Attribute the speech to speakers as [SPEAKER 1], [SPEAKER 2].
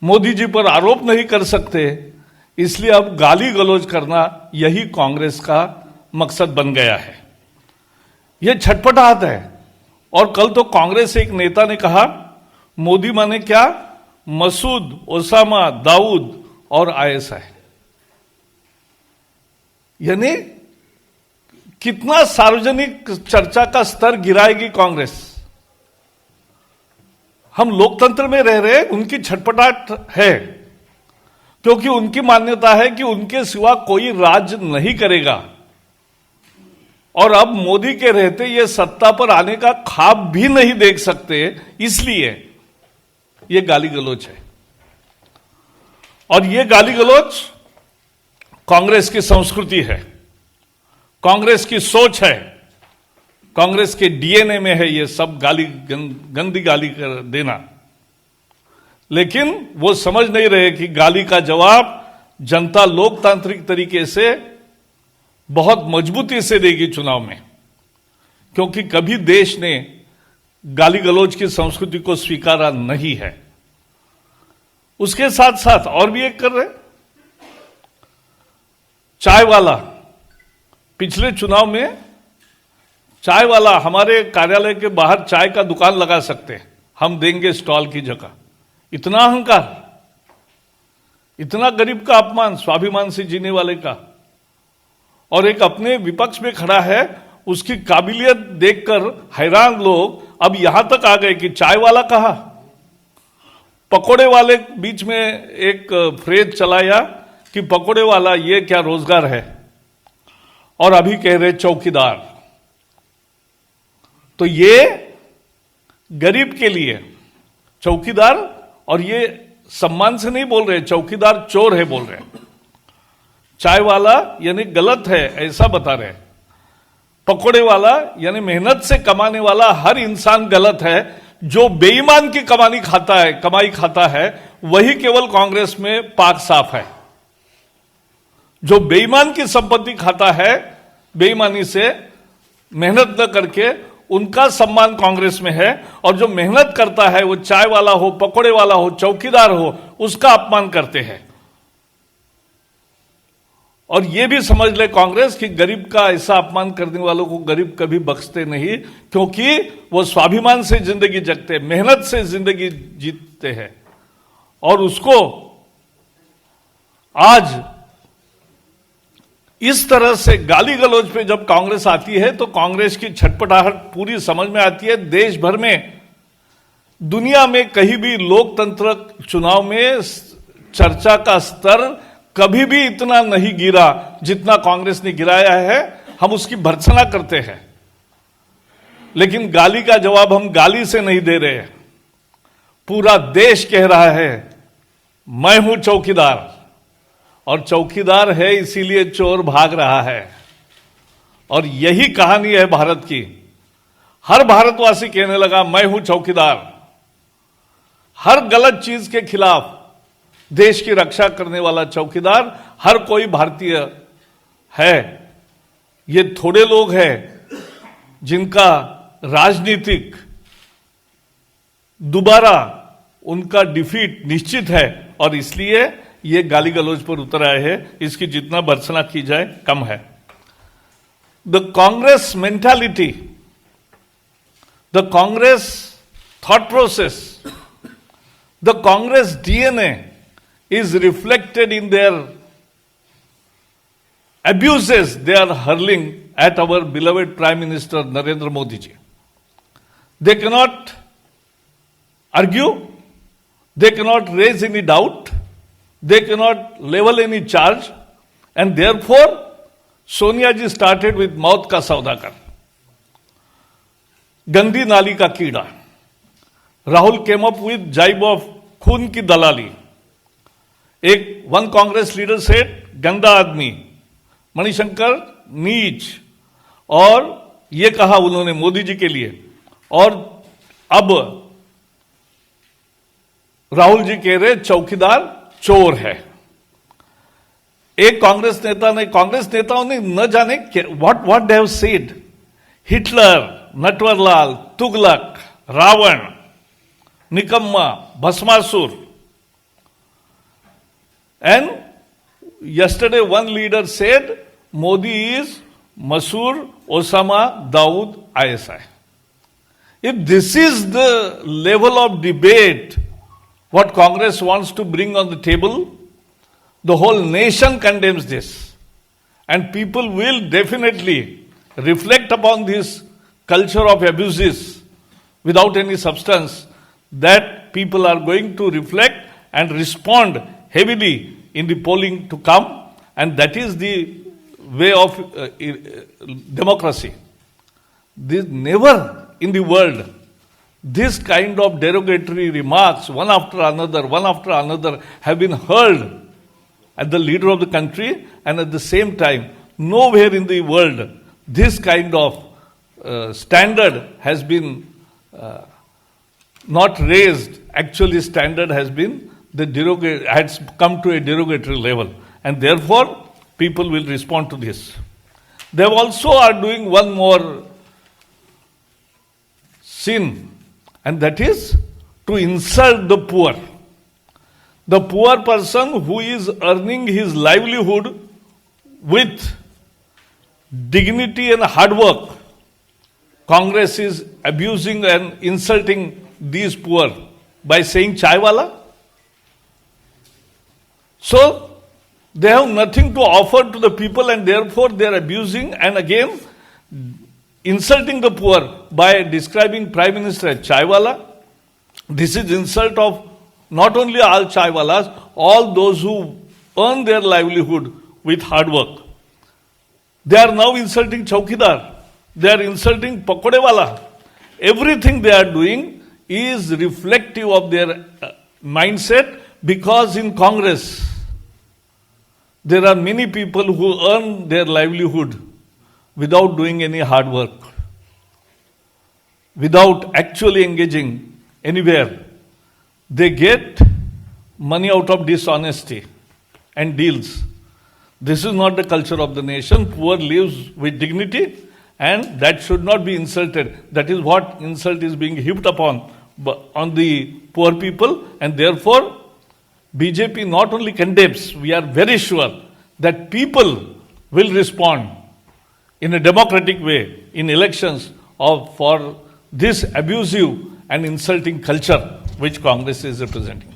[SPEAKER 1] मोदी जी पर आरोप नहीं कर सकते, इसलिए अब गाली गलौज करना यही कांग्रेस का मकसद बन गया है। यह छटपटाहट है। और कल तो कांग्रेस एक नेता ने कहा मोदी माने क्या, मसूद, ओसामा, दाऊद और आईएसआई। यानी कितना सार्वजनिक चर्चा का स्तर गिराएगी कांग्रेस। हम लोकतंत्र में रह रहे, उनकी छटपटाहट है, क्योंकि उनकी मान्यता है कि उनके सिवा कोई राज नहीं करेगा। और अब मोदी के रहते ये सत्ता पर आने का ख्वाब भी नहीं देख सकते, इसलिए ये गाली गलौज है। और ये गाली गलौज कांग्रेस की संस्कृति है, कांग्रेस की सोच है, कांग्रेस के डीएनए में है ये सब गाली, गंदी गाली कर देना। लेकिन वो समझ नहीं रहे कि गाली का जवाब जनता लोकतांत्रिक तरीके से बहुत मजबूती से देगी चुनाव में, क्योंकि कभी देश ने गाली गलौज की संस्कृति को स्वीकारा नहीं है। उसके साथ साथ और भी एक कर रहे, चाय वाला। पिछले चुनाव में चाय वाला हमारे कार्यालय के बाहर चाय का दुकान लगा सकते हैं, हम देंगे स्टॉल की जगह। इतना अहंकार, इतना गरीब का अपमान, स्वाभिमान से जीने वाले का। और एक अपने विपक्ष में खड़ा है, उसकी काबिलियत देखकर हैरान लोग अब यहां तक आ गए कि चाय वाला कहा। पकोड़े वाले बीच में एक फ्रेज चलाया कि पकोड़े वाला ये क्या रोजगार है, और अभी कह रहे चौकीदार। तो ये गरीब के लिए चौकीदार, और ये सम्मान से नहीं बोल रहे, चौकीदार चोर है बोल रहे। चाय वाला यानी गलत है ऐसा बता रहे, पकोड़े वाला यानी मेहनत से कमाने वाला हर इंसान गलत है। जो बेईमान की कमाई खाता है वही केवल कांग्रेस में पाक साफ है। जो बेईमान की संपत्ति खाता है, बेईमानी से मेहनत न करके, उनका सम्मान कांग्रेस में है। और जो मेहनत करता है, वो चाय वाला हो, पकोड़े वाला हो, चौकीदार हो, उसका अपमान करते हैं। और यह भी समझ ले कांग्रेस कि गरीब का ऐसा अपमान करने वालों को गरीब कभी बख्शते नहीं, क्योंकि वो स्वाभिमान से जिंदगी जगते, मेहनत से जिंदगी जीतते हैं। और उसको आज इस तरह से गाली गलौज पे जब कांग्रेस आती है तो कांग्रेस की छटपटाहट पूरी समझ में आती है। देश भर में, दुनिया में कहीं भी लोकतंत्र चुनाव में चर्चा का स्तर कभी भी इतना नहीं गिरा जितना कांग्रेस ने गिराया है। हम उसकी भर्त्सना करते हैं, लेकिन गाली का जवाब हम गाली से नहीं दे रहे। पूरा देश कह रहा है मैं हूं चौकीदार, और चौकीदार है इसीलिए चोर भाग रहा है। और यही कहानी है भारत की। हर भारतवासी कहने लगा मैं हूं चौकीदार। हर गलत चीज के खिलाफ देश की रक्षा करने वाला चौकीदार हर कोई भारतीय है। ये थोड़े लोग हैं जिनका राजनीतिक दोबारा उनका डिफीट निश्चित है, और इसलिए ये गाली गलौज पर उतर आए हैं। इसकी जितना भर्त्सना की जाए कम है। The Congress mentality, the Congress thought process, the Congress DNA is reflected in their abuses they are hurling at our beloved Prime Minister Narendra Modi ji. They cannot argue, they cannot raise any doubt, they cannot level any charge, and therefore Sonia ji started with मौत का सौदागर, गंदी नाली का कीड़ा. Rahul came up with jibe of खून की दलाली. एक वन कांग्रेस लीडर सेड गंदा आदमी, मणिशंकर नीच, और ये कहा उन्होंने मोदी जी के लिए। और अब राहुल जी कह रहे चौकीदार चोर है। एक कांग्रेस नेताओं ने न जाने what they have said, Hitler, Natwarlal, Tughlaq, Ravan, निकम्मा, Bhasmasur, And yesterday one leader said Modi is Masoor Osama Dawood ISI. If this is the level of debate what Congress wants to bring on the table, the whole nation condemns this. And people will definitely reflect upon this culture of abuses without any substance, that people are going to reflect and respond heavily in the polling to come, and that is the way of democracy. This never in the world this kind of derogatory remarks, one after another, have been heard at the leader of the country, and at the same time, nowhere in the world this kind of standard has been not raised. Actually, standard has been has come to a derogatory level, and therefore people will respond to this. They also are doing one more sin, and that is to insult the poor. The poor person who is earning his livelihood with dignity and hard work, Congress is abusing and insulting these poor by saying chaiwala. So they have nothing to offer to the people, and therefore they are abusing and again insulting the poor by describing Prime Minister as chaiwala. This is insult of not only all chaiwalas, all those who earn their livelihood with hard work. They are now insulting Chaukidar. They are insulting Pakodewala. Everything they are doing is reflective of their mindset, because in Congress there are many people who earn their livelihood without doing any hard work, without actually engaging anywhere. They get money out of dishonesty and deals. This is not the culture of the nation. Poor lives with dignity, and that should not be insulted. That is what insult is being heaped upon on the poor people, and therefore BJP not only condemns, we are very sure that people will respond in a democratic way in elections for this abusive and insulting culture which Congress is representing.